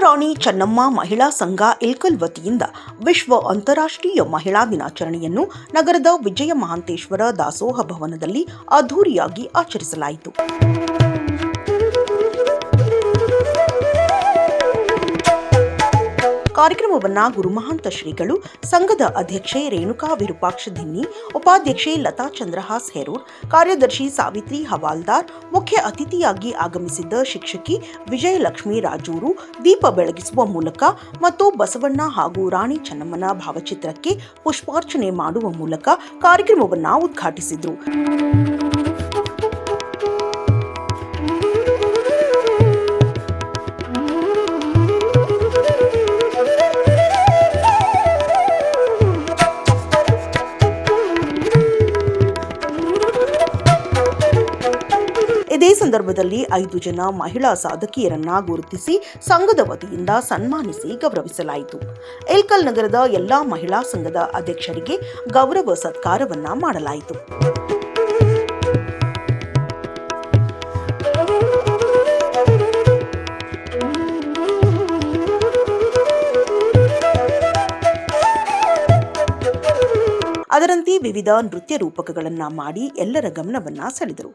ರಾಣಿ ಚೆನ್ನಮ್ಮ ಮಹಿಳಾ ಸಂಘ ಇಲ್ಕಲ್ ವತಿಯಿಂದ ವಿಶ್ವ ಅಂತಾರಾಷ್ಟ್ರೀಯ ಮಹಿಳಾ ದಿನಾಚರಣೆಯನ್ನು ನಗರದ ವಿಜಯ ಮಹಾಂತೇಶ್ವರ ದಾಸೋಹ ಭವನದಲ್ಲಿ ಅದ್ದೂರಿಯಾಗಿ ಆಚರಿಸಲಾಯಿತು. ಕಾರ್ಯಕ್ರಮವನ್ನು ಗುರುಮಹಾಂತ ಶ್ರೀಗಳು, ಸಂಘದ ಅಧ್ಯಕ್ಷೆ ರೇಣುಕಾ ವಿರೂಪಾಕ್ಷ ದಿನ್ನಿ, ಉಪಾಧ್ಯಕ್ಷೆ ಲತಾ ಚಂದ್ರಹಾಸ್ ಹೆರೂರ್, ಕಾರ್ಯದರ್ಶಿ ಸಾವಿತ್ರಿ ಹವಾಲ್ದಾರ್, ಮುಖ್ಯ ಅತಿಥಿಯಾಗಿ ಆಗಮಿಸಿದ್ದ ಶಿಕ್ಷಕಿ ವಿಜಯಲಕ್ಷ್ಮಿ ರಾಜೂರು ದೀಪ ಬೆಳಗಿಸುವ ಮೂಲಕ ಮತ್ತು ಬಸವಣ್ಣ ಹಾಗೂ ರಾಣಿ ಚೆನ್ನಮ್ಮನ ಭಾವಚಿತ್ರಕ್ಕೆ ಪುಷ್ಪಾರ್ಚನೆ ಮಾಡುವ ಮೂಲಕ ಕಾರ್ಯಕ್ರಮವನ್ನು ಉದ್ಘಾಟಿಸಿದರು. ಇದೇ ಸಂದರ್ಭದಲ್ಲಿ 5 ಜನ ಮಹಿಳಾ ಸಾಧಕಿಯರನ್ನ ಗುರುತಿಸಿ ಸಂಘದ ವತಿಯಿಂದ ಸನ್ಮಾನಿಸಿ ಗೌರವಿಸಲಾಯಿತು. ಇಲ್ಕಲ್ ನಗರದ ಎಲ್ಲಾ ಮಹಿಳಾ ಸಂಘದ ಅಧ್ಯಕ್ಷರಿಗೆ ಗೌರವ ಸತ್ಕಾರವನ್ನ ಮಾಡಲಾಯಿತು. ಅದರಂತೆ ವಿವಿಧ ನೃತ್ಯ ರೂಪಕಗಳನ್ನ ಮಾಡಿ ಎಲ್ಲರ ಗಮನವನ್ನ ಸೆಳೆದರು.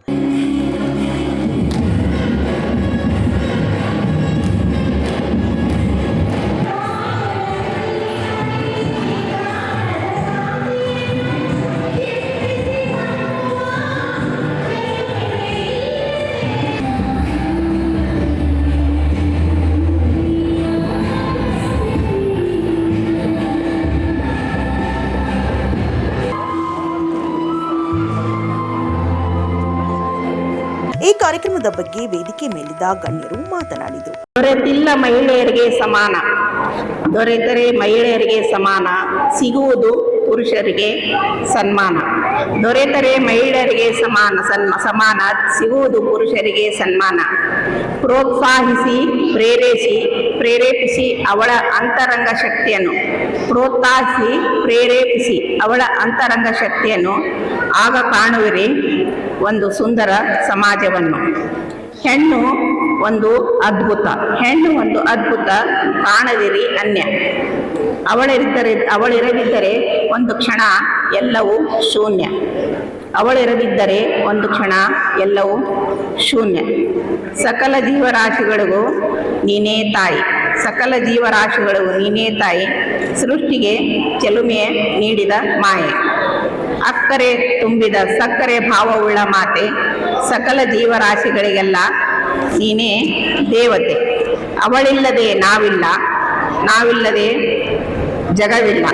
ಈ ಕಾರ್ಯಕ್ರಮದ ಬಗ್ಗೆ ವೇದಿಕೆ ಮೇಲಿದ್ದ ಗಣ್ಯರು ಮಾತನಾಡಿದರು. ದೊರೆತಿಲ್ಲ ಮಹಿಳೆಯರಿಗೆ ಸಮಾನ, ದೊರೆತರೆ ಮಹಿಳೆಯರಿಗೆ ಸಮಾನ, ಸಿಗುವುದು ಪುರುಷರಿಗೆ ಸನ್ಮಾನ. ದೊರೆತರೆ ಮಹಿಳೆಯರಿಗೆ ಸಮಾನ, ಸಿಗುವುದು ಪುರುಷರಿಗೆ ಸನ್ಮಾನ. ಪ್ರೋತ್ಸಾಹಿಸಿ ಪ್ರೇರೇಪಿಸಿ ಅವಳ ಅಂತರಂಗ ಶಕ್ತಿಯನ್ನು ಆಗ ಕಾಣುವಿರಿ ಒಂದು ಸುಂದರ ಸಮಾಜವನ್ನು. ಹೆಣ್ಣು ಒಂದು ಅದ್ಭುತ, ಕಾಣದಿರಿ ಅನ್ಯ. ಅವಳಿರದಿದ್ದರೆ ಒಂದು ಕ್ಷಣ ಎಲ್ಲವೂ ಶೂನ್ಯ. ಸಕಲ ಜೀವರಾಶಿಗಳಿಗೂ ನೀನೇ ತಾಯಿ, ಸೃಷ್ಟಿಗೆ ಚೆಲುಮೆ ನೀಡಿದ ಮಾಯೆ. ಅಕ್ಕರೆ ತುಂಬಿದ ಸಕ್ಕರೆ ಭಾವವುಳ್ಳ ಮಾತೆ, ಸಕಲ ಜೀವರಾಶಿಗಳಿಗೆಲ್ಲ ನೀನೇ ದೇವತೆ. ಅವಳಿಲ್ಲದೆ ನಾವಿಲ್ಲದೆ ಜಗವಿಲ್ಲ.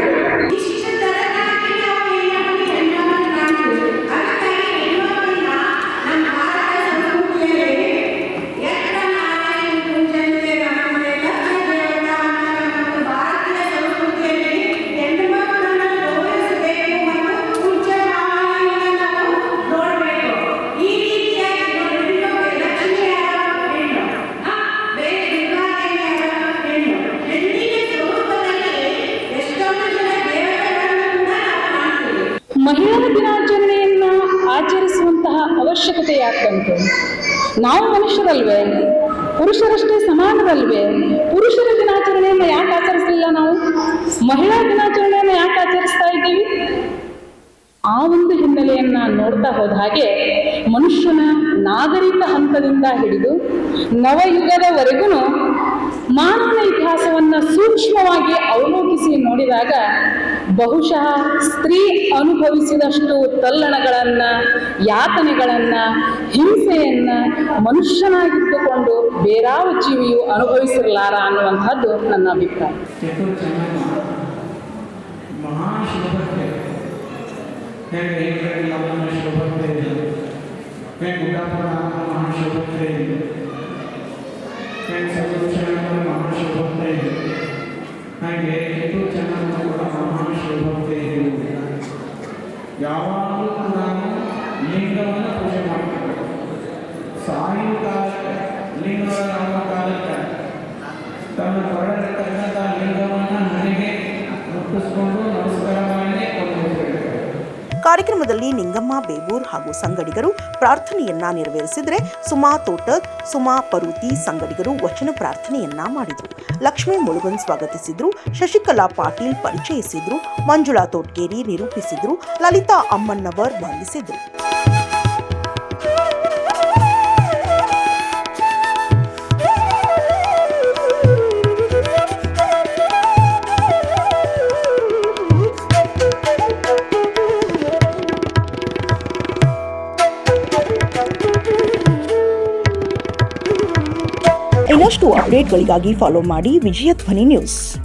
ಮಹಿಳಾ ದಿನಾಚರಣೆಯನ್ನು ಆಚರಿಸುವಂತಹ ಅವಶ್ಯಕತೆ ಯಾಕೆ ಬಂತು? ನಾವು ಮನುಷ್ಯರಲ್ವೇ? ಪುರುಷರಷ್ಟೇ ಸಮಾನರಲ್ವೇ? ಪುರುಷರ ದಿನಾಚರಣೆಯನ್ನು ಯಾಕೆ ಆಚರಿಸಲಿಲ್ಲ? ನಾವು ಮಹಿಳಾ ದಿನಾಚರಣೆಯನ್ನು ಯಾಕೆ ಆಚರಿಸ್ತಾ ಇದ್ದೀವಿ? ಆ ಒಂದು ಹಿನ್ನೆಲೆಯನ್ನ ನೋಡ್ತಾ ಹೋದ ಹಾಗೆ ಮನುಷ್ಯನ ನಾಗರಿಕ ಹಂತದಿಂದ ಹಿಡಿದು ನವಯುಗದವರೆಗೂ ಮಾನವನ ಇತಿಹಾಸವನ್ನು ಸೂಕ್ಷ್ಮವಾಗಿ ಅವಲೋಕಿಸಿ ನೋಡಿದಾಗ ಬಹುಶಃ ಸ್ತ್ರೀ ಅನುಭವಿಸಿದಷ್ಟು ತಲ್ಲಣಗಳನ್ನು, ಯಾತನೆಗಳನ್ನು, ಹಿಂಸೆಯನ್ನು ಮನುಷ್ಯನಾಗಿದ್ದುಕೊಂಡು ಬೇರಾವ ಜೀವಿಯು ಅನುಭವಿಸಿರಲಾರ ಅನ್ನುವಂಥದ್ದು ನನ್ನ ಅಭಿಪ್ರಾಯ. ಯಾವಾಗಲೂ ಕೂಡ ಲಿಂಗವನ್ನು ಪೂಜೆ ಮಾಡ್ತಾರೆ. ಸಾಯಂಕಾಲ ಲಿಂಗಗಳ ಕಾಲಕ್ಕೆ ತನ್ನ ಹೊರಡಿರ್ತಕ್ಕಂಥ ಲಿಂಗವನ್ನು ಮನೆಗೆ ಮುಟ್ಟಿಸ್ಕೊಂಡು ನಮಸ್ಕಾರ ಮಾಡಿ ಕಾರ್ಯಕ್ರಮದಲ್ಲಿ ನಿಂಗಮ್ಮ ಬೇಬೂರ್ ಹಾಗೂ ಸಂಗಡಿಗರು ಪ್ರಾರ್ಥನೆಯನ್ನ ನೆರವೇರಿಸಿದರೆ ಸುಮಾ ತೋಟದ್, ಸುಮಾ ಪರೂತಿ ಸಂಗಡಿಗರು ವಚನ ಪ್ರಾರ್ಥನೆಯನ್ನ ಮಾಡಿದರು. ಲಕ್ಷ್ಮೀ ಮುಳುಗನ್ ಸ್ವಾಗತಿಸಿದ್ರು, ಶಶಿಕಲಾ ಪಾಟೀಲ್ ಪರಿಚಯಿಸಿದ್ರು, ಮಂಜುಳಾ ತೋಟ್ಗೇರಿ ನಿರೂಪಿಸಿದ್ರು, ಲಲಿತಾ ಅಮ್ಮನ್ನವರ್ ವಂದಿಸಿದ್ರು. ಇನ್ನಷ್ಟು ಅಪ್ಡೇಟ್ಗಳಿಗಾಗಿ ಫಾಲೋ ಮಾಡಿ ವಿಜಯ ಧ್ವನಿ ನ್ಯೂಸ್.